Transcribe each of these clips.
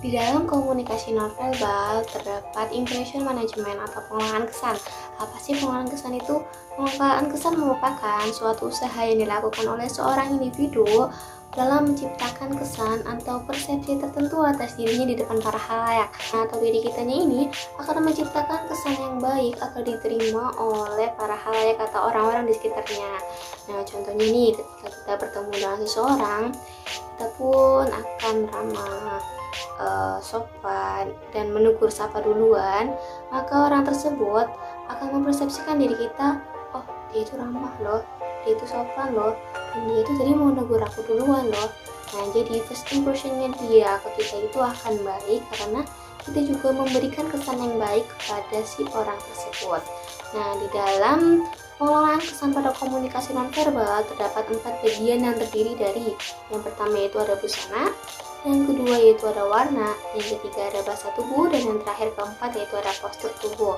Di dalam komunikasi nonverbal terdapat impression management atau pengolahan kesan. Apa sih pengolahan kesan itu? Pengolahan kesan merupakan suatu usaha yang dilakukan oleh seorang individu dalam menciptakan kesan atau persepsi tertentu atas dirinya di depan para khalayak. Atau diri kitanya ini akan menciptakan kesan yang baik agar diterima oleh para khalayak atau orang-orang di sekitarnya. Nah, contohnya nih, ketika kita bertemu dengan seseorang, kita pun akan ramah, sopan, dan menegur sapa duluan, maka orang tersebut akan mempersepsikan diri kita, oh dia itu ramah loh, dia itu sopan loh, dan dia itu tadi mau negur aku duluan loh. Nah, jadi first impressionnya dia ke kita itu akan baik karena kita juga memberikan kesan yang baik kepada si orang tersebut. Nah, di dalam pengolahan kesan pada komunikasi nonverbal terdapat 4 bagian yang terdiri dari yang pertama yaitu ada busana, yang kedua yaitu ada warna, yang ketiga ada bahasa tubuh, dan yang terakhir keempat yaitu ada postur tubuh.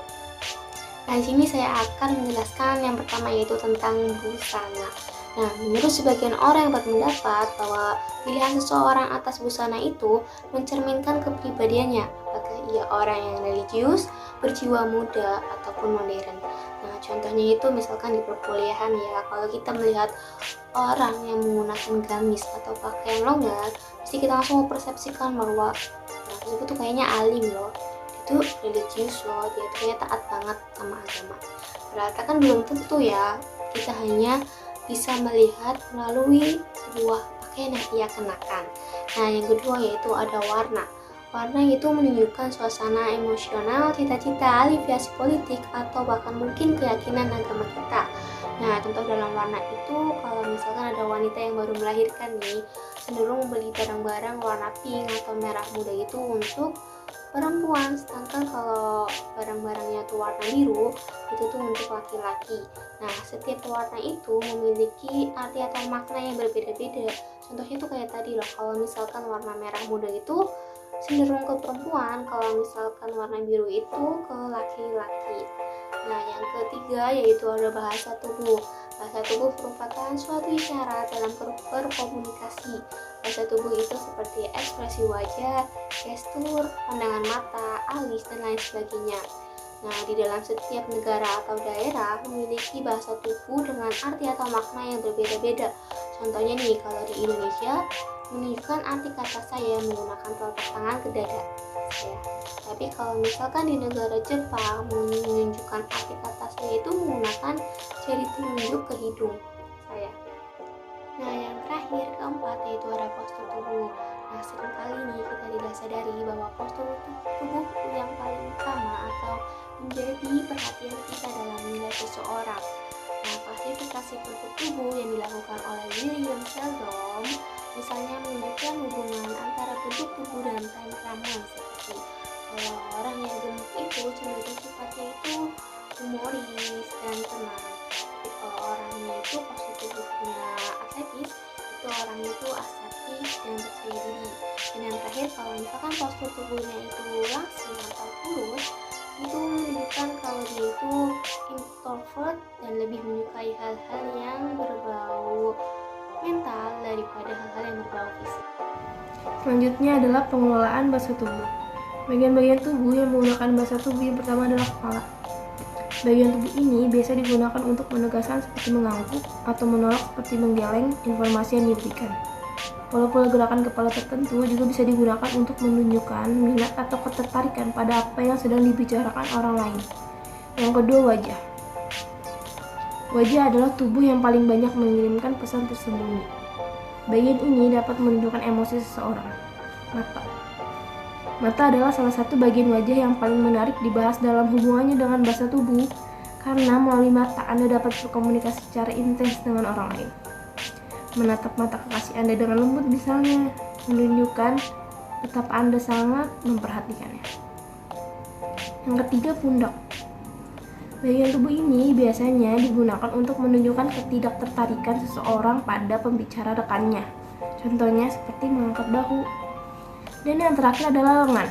Nah, di sini saya akan menjelaskan yang pertama yaitu tentang busana. Nah, menurut sebagian orang yang berpendapat bahwa pilihan seseorang atas busana itu mencerminkan kepribadiannya, apakah ia orang yang religius, berjiwa muda, ataupun modern. Nah, contohnya itu misalkan di perkuliahan ya, kalau kita melihat orang yang menggunakan gamis atau pakaian longgar, pasti kita langsung mempersepsikan bahwa orang tersebut tuh kayaknya alim loh, itu religius loh, dia tuh kayaknya taat banget sama agama. Padahal kan belum tentu ya, kita hanya bisa melihat melalui sebuah pakaian yang ia kenakan. Nah, yang kedua yaitu ada warna. Warna itu menunjukkan suasana emosional, cita-cita, aliviasi politik, atau bahkan mungkin keyakinan agama kita. Nah, contoh dalam warna itu, kalau misalkan ada wanita yang baru melahirkan nih, cenderung beli barang-barang warna pink atau merah muda itu untuk perempuan, sedangkan kalau barang-barangnya tuh warna biru itu tuh untuk laki-laki. Nah, setiap warna itu memiliki arti atau makna yang berbeda-beda. Contohnya tuh kayak tadi loh, kalau misalkan warna merah muda itu cenderung ke perempuan, kalau misalkan warna biru itu ke laki-laki. Nah, yang ketiga yaitu ada bahasa tubuh. Bahasa tubuh merupakan suatu isyarat dalam berkomunikasi. Bahasa tubuh itu seperti ekspresi wajah, gestur, pandangan mata, alis, dan lain sebagainya. Nah, di dalam setiap negara atau daerah memiliki bahasa tubuh dengan arti atau makna yang berbeda-beda. Contohnya nih, kalau di Indonesia menunjukkan arti kata saya menggunakan telapak tangan ke dada saya. Tapi kalau misalkan di negara Jepang menunjukkan arti kata saya itu menggunakan jari telunjuk ke hidung saya. Nah, yang terakhir keempat yaitu ada postur tubuh. Nah, seringkali nih kita tidak sadari bahwa postur tubuh yang paling utama atau menjadi perhatian kita dalam menilai seseorang. Nah, klasifikasi bentuk tubuh yang dilakukan oleh William Sheldon misalnya menunjukkan hubungan antara bentuk tubuh dan temperamen, seperti kalau orang yang gemuk itu cenderung sifatnya itu humoris dan tenang. Tapi kalau orangnya itu postur tubuhnya atletis, itu orangnya itu asertif dan percaya diri. Dan yang terakhir, kalau misalkan postur tubuhnya itu langsing atau kurus, itu menunjukkan kalau dia itu introvert dan lebih menyukai hal-hal yang berbau mental daripada hal-hal yang berbau fisik. Selanjutnya adalah pengelolaan bahasa tubuh. Bagian-bagian tubuh yang menggunakan bahasa tubuh yang pertama adalah kepala. Bagian tubuh ini biasa digunakan untuk menegaskan seperti mengangguk atau menolak seperti menggeleng informasi yang diberikan. Pola-pola gerakan kepala tertentu juga bisa digunakan untuk menunjukkan minat atau ketertarikan pada apa yang sedang dibicarakan orang lain. Yang kedua, wajah. Wajah adalah tubuh yang paling banyak mengirimkan pesan tersembunyi. Bagian ini dapat menunjukkan emosi seseorang. Mata. Mata adalah salah satu bagian wajah yang paling menarik dibahas dalam hubungannya dengan bahasa tubuh, karena melalui mata Anda dapat berkomunikasi secara intens dengan orang lain. Menatap mata kekasih Anda dengan lembut misalnya menunjukkan betapa Anda sangat memperhatikannya. Yang ketiga, pundak. Bagian tubuh ini biasanya digunakan untuk menunjukkan ketidaktertarikan seseorang pada pembicara rekannya. Contohnya seperti mengangkat bahu. Dan yang terakhir adalah lengan.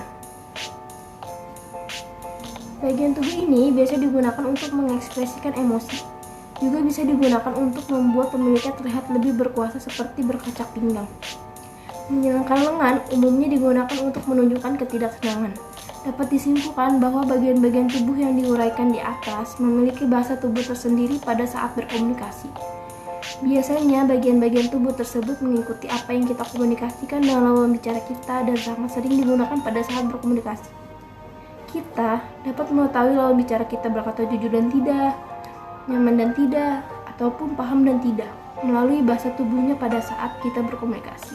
Bagian tubuh ini biasa digunakan untuk mengekspresikan emosi. Juga bisa digunakan untuk membuat pemiliknya terlihat lebih berkuasa seperti berkacak pinggang. Menyilangkan lengan umumnya digunakan untuk menunjukkan ketidaksenangan. Dapat disimpulkan bahwa bagian-bagian tubuh yang diuraikan di atas memiliki bahasa tubuh tersendiri pada saat berkomunikasi. Biasanya bagian-bagian tubuh tersebut mengikuti apa yang kita komunikasikan dengan lawan bicara kita dan sangat sering digunakan pada saat berkomunikasi. Kita dapat mengetahui lawan bicara kita berkata jujur dan tidak, nyaman dan tidak, ataupun paham dan tidak melalui bahasa tubuhnya pada saat kita berkomunikasi.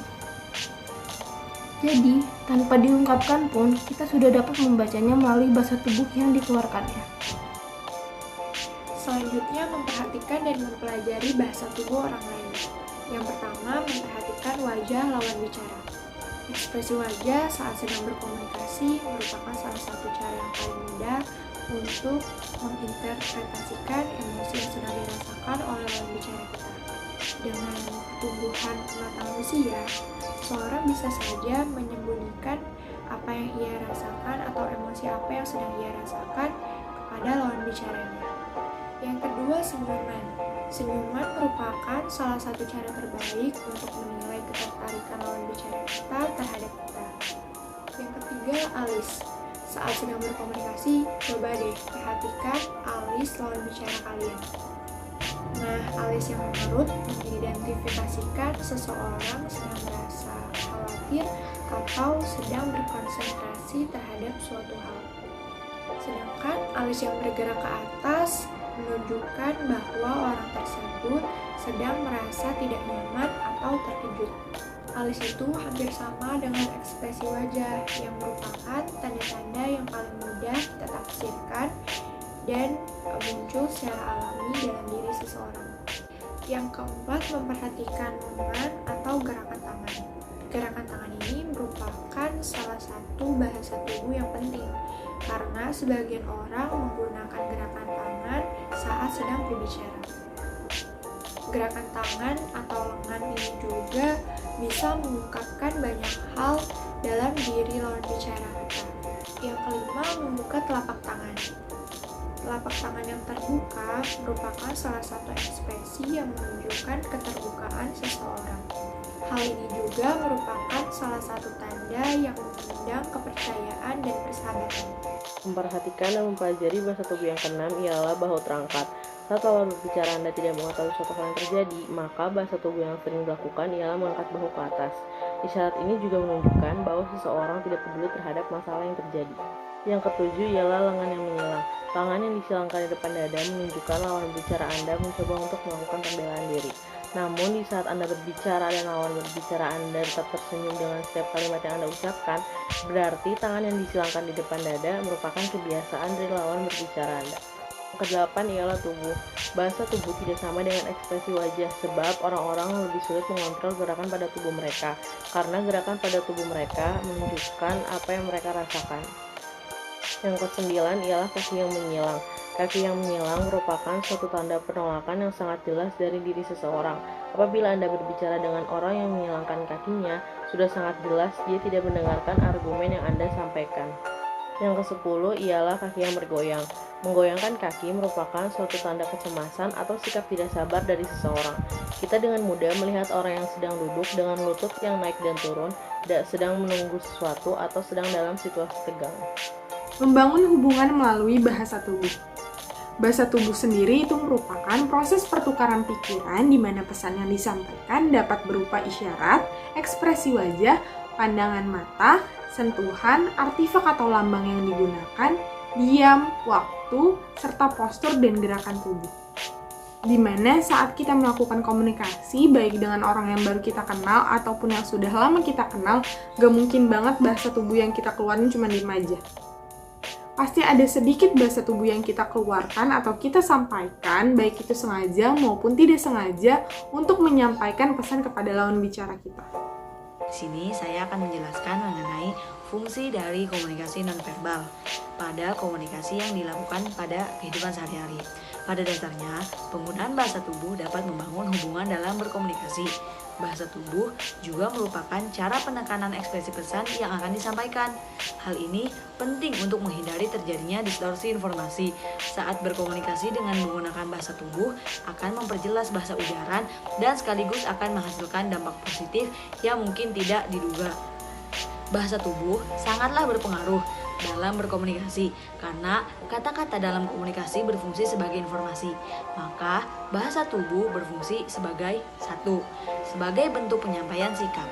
Jadi, tanpa diungkapkan pun, kita sudah dapat membacanya melalui bahasa tubuh yang dikeluarkannya. Selanjutnya, memperhatikan dan mempelajari bahasa tubuh orang lain. Yang pertama, memperhatikan wajah lawan bicara. Ekspresi wajah saat sedang berkomunikasi merupakan salah satu cara yang paling mudah untuk menginterpretasikan emosi yang sedang dirasakan oleh lawan bicara kita. Dengan pertumbuhan matang usia, seorang bisa saja menyembunyikan apa yang ia rasakan atau emosi apa yang sedang ia rasakan kepada lawan bicaranya. Yang kedua, senyuman. Senyuman merupakan salah satu cara terbaik untuk menilai ketertarikan lawan bicara kita terhadap kita. Yang ketiga, alis. Saat sedang berkomunikasi, coba deh perhatikan alis lawan bicara kalian. Nah, alis yang menurut mengidentifikasikan seseorang sedang merasa khawatir atau sedang berkonsentrasi terhadap suatu hal. Sedangkan alis yang bergerak ke atas menunjukkan bahwa orang tersebut sedang merasa tidak nyaman atau terkejut. Alis itu hampir sama dengan ekspresi wajah yang merupakan tanda-tanda yang paling mudah kita tafsirkan dan muncul secara alami dalam diri seseorang. Yang keempat, memperhatikan lengan atau gerakan tangan. Gerakan tangan ini merupakan salah satu bahasa tubuh yang penting karena sebagian orang menggunakan gerakan tangan saat sedang berbicara. Gerakan tangan atau lengan ini juga bisa mengungkapkan banyak hal dalam diri lawan bicara kita. Yang kelima, membuka telapak tangan. Telapak tangan yang terbuka merupakan salah satu ekspresi yang menunjukkan keterbukaan seseorang. Hal ini juga merupakan salah satu tanda yang mengundang kepercayaan dan persahabatan. Memperhatikan dan mempelajari bahasa tubuh yang keenam ialah bahu terangkat. Saat lawan berbicara Anda tidak mengetahui suatu hal yang terjadi, maka bahasa tubuh yang sering dilakukan ialah mengangkat bahu ke atas. Isyarat ini juga menunjukkan bahwa seseorang tidak peduli terhadap masalah yang terjadi. Yang ketujuh ialah lengan yang menyilang. Tangan yang disilangkan di depan dada menunjukkan lawan bicara Anda mencoba untuk melakukan pembelaan diri. Namun di saat Anda berbicara dan lawan berbicara Anda tetap tersenyum dengan setiap kalimat yang Anda ucapkan, berarti tangan yang disilangkan di depan dada merupakan kebiasaan dari lawan berbicara Anda. Yang kedelapan ialah tubuh. Bahasa tubuh tidak sama dengan ekspresi wajah sebab orang-orang lebih sulit mengontrol gerakan pada tubuh mereka karena gerakan pada tubuh mereka menunjukkan apa yang mereka rasakan. Yang kesembilan ialah kaki yang menyilang. Kaki yang menyilang merupakan suatu tanda penolakan yang sangat jelas dari diri seseorang. Apabila Anda berbicara dengan orang yang menyilangkan kakinya, sudah sangat jelas dia tidak mendengarkan argumen yang Anda sampaikan. Yang ke-10 ialah kaki yang bergoyang. Menggoyangkan kaki merupakan suatu tanda kecemasan atau sikap tidak sabar dari seseorang. Kita dengan mudah melihat orang yang sedang duduk dengan lutut yang naik dan turun, sedang menunggu sesuatu atau sedang dalam situasi tegang. Membangun hubungan melalui bahasa tubuh. Bahasa tubuh sendiri itu merupakan proses pertukaran pikiran di mana pesan yang disampaikan dapat berupa isyarat, ekspresi wajah, pandangan mata, sentuhan, artefak atau lambang yang digunakan, diam, waktu, serta postur dan gerakan tubuh. Di mana saat kita melakukan komunikasi baik dengan orang yang baru kita kenal ataupun yang sudah lama kita kenal, gak mungkin banget bahasa tubuh yang kita keluarin cuma diem aja. Pasti ada sedikit bahasa tubuh yang kita keluarkan atau kita sampaikan, baik itu sengaja maupun tidak sengaja, untuk menyampaikan pesan kepada lawan bicara kita. Di sini saya akan menjelaskan mengenai fungsi dari komunikasi nonverbal pada komunikasi yang dilakukan pada kehidupan sehari-hari. Pada dasarnya, penggunaan bahasa tubuh dapat membangun hubungan dalam berkomunikasi. Bahasa tubuh juga merupakan cara penekanan ekspresi pesan yang akan disampaikan. Hal ini penting untuk menghindari terjadinya distorsi informasi. Saat berkomunikasi dengan menggunakan bahasa tubuh akan memperjelas bahasa ujaran dan sekaligus akan menghasilkan dampak positif yang mungkin tidak diduga. Bahasa tubuh sangatlah berpengaruh dalam berkomunikasi karena kata-kata dalam komunikasi berfungsi sebagai informasi. Maka bahasa tubuh berfungsi sebagai sebagai bentuk penyampaian sikap.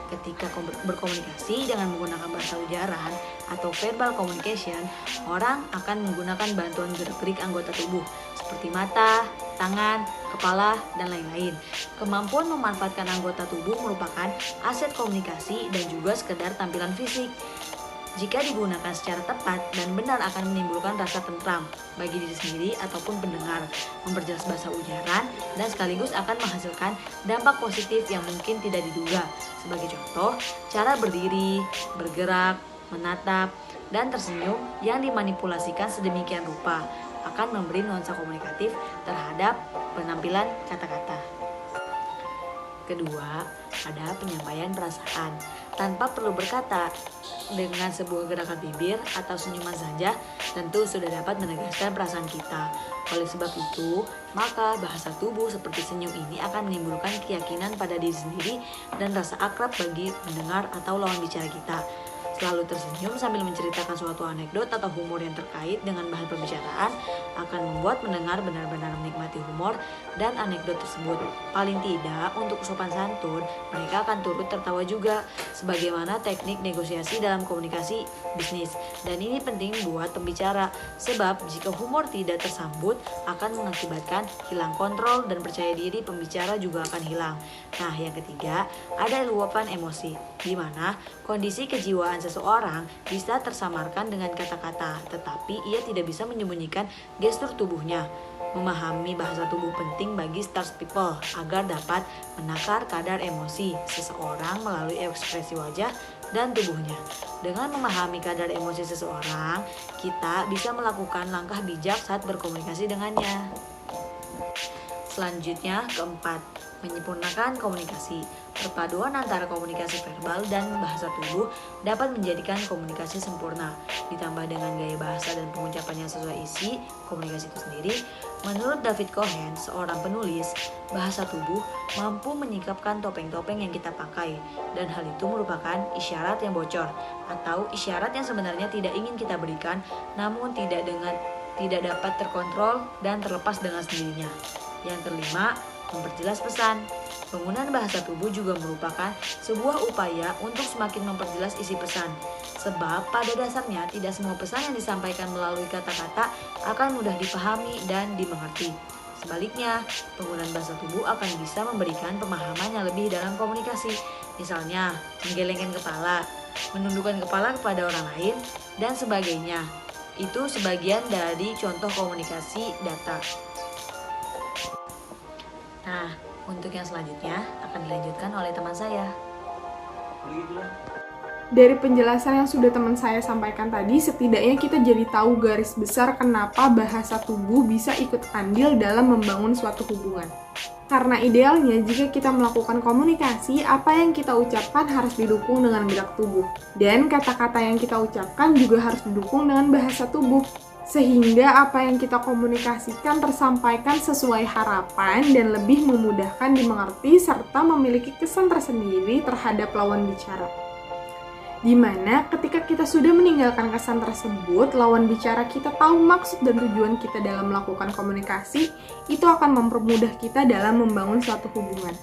Ketika berkomunikasi dengan menggunakan bahasa ujaran atau verbal communication, orang akan menggunakan bantuan gerak-gerik anggota tubuh seperti mata, tangan, kepala, dan lain-lain. Kemampuan memanfaatkan anggota tubuh merupakan aset komunikasi dan juga sekedar tampilan fisik. Jika digunakan secara tepat dan benar akan menimbulkan rasa tentram bagi diri sendiri ataupun pendengar, memperjelas bahasa ujaran, dan sekaligus akan menghasilkan dampak positif yang mungkin tidak diduga. Sebagai contoh, cara berdiri, bergerak, menatap, dan tersenyum yang dimanipulasikan sedemikian rupa akan memberi nuansa komunikatif terhadap penampilan kata-kata. Kedua, ada penyampaian perasaan. Tanpa perlu berkata, dengan sebuah gerakan bibir atau senyuman saja, tentu sudah dapat menegaskan perasaan kita. Oleh sebab itu, maka bahasa tubuh seperti senyum ini akan menimbulkan keyakinan pada diri sendiri dan rasa akrab bagi mendengar atau lawan bicara kita. Selalu tersenyum sambil menceritakan suatu anekdot atau humor yang terkait dengan bahan pembicaraan akan membuat pendengar benar-benar menikmati humor dan anekdot tersebut. Paling tidak, untuk sopan santun, mereka akan turut tertawa juga, sebagaimana teknik negosiasi dalam komunikasi bisnis. Dan ini penting buat pembicara, sebab jika humor tidak tersambut akan mengakibatkan hilang kontrol dan percaya diri pembicara juga akan hilang. Nah, yang ketiga, ada luapan emosi, di mana kondisi kejiwaan seseorang bisa tersamarkan dengan kata-kata, tetapi ia tidak bisa menyembunyikan gestur tubuhnya. Memahami bahasa tubuh penting bagi stars people agar dapat menakar kadar emosi seseorang melalui ekspresi wajah dan tubuhnya. Dengan memahami kadar emosi seseorang, kita bisa melakukan langkah bijak saat berkomunikasi dengannya. Selanjutnya, keempat, menyempurnakan komunikasi. Perpaduan antara komunikasi verbal dan bahasa tubuh dapat menjadikan komunikasi sempurna. Ditambah dengan gaya bahasa dan pengucapan yang sesuai isi komunikasi itu sendiri, menurut David Cohen, seorang penulis, bahasa tubuh mampu menyingkapkan topeng-topeng yang kita pakai, dan hal itu merupakan isyarat yang bocor atau isyarat yang sebenarnya tidak ingin kita berikan, namun tidak dapat terkontrol dan terlepas dengan sendirinya. Yang kelima, memperjelas pesan. Penggunaan bahasa tubuh juga merupakan sebuah upaya untuk semakin memperjelas isi pesan. Sebab pada dasarnya tidak semua pesan yang disampaikan melalui kata-kata akan mudah dipahami dan dimengerti. Sebaliknya, penggunaan bahasa tubuh akan bisa memberikan pemahaman yang lebih dalam komunikasi. Misalnya, menggelengkan kepala, menundukkan kepala kepada orang lain, dan sebagainya. Itu sebagian dari contoh komunikasi data. Nah, untuk yang selanjutnya akan dilanjutkan oleh teman saya. Dari penjelasan yang sudah teman saya sampaikan tadi, setidaknya kita jadi tahu garis besar kenapa bahasa tubuh bisa ikut andil dalam membangun suatu hubungan. Karena idealnya jika kita melakukan komunikasi, apa yang kita ucapkan harus didukung dengan gerak tubuh. Dan kata-kata yang kita ucapkan juga harus didukung dengan bahasa tubuh. Sehingga apa yang kita komunikasikan tersampaikan sesuai harapan dan lebih memudahkan dimengerti serta memiliki kesan tersendiri terhadap lawan bicara. Dimana ketika kita sudah meninggalkan kesan tersebut, lawan bicara kita tahu maksud dan tujuan kita dalam melakukan komunikasi, itu akan mempermudah kita dalam membangun suatu hubungan.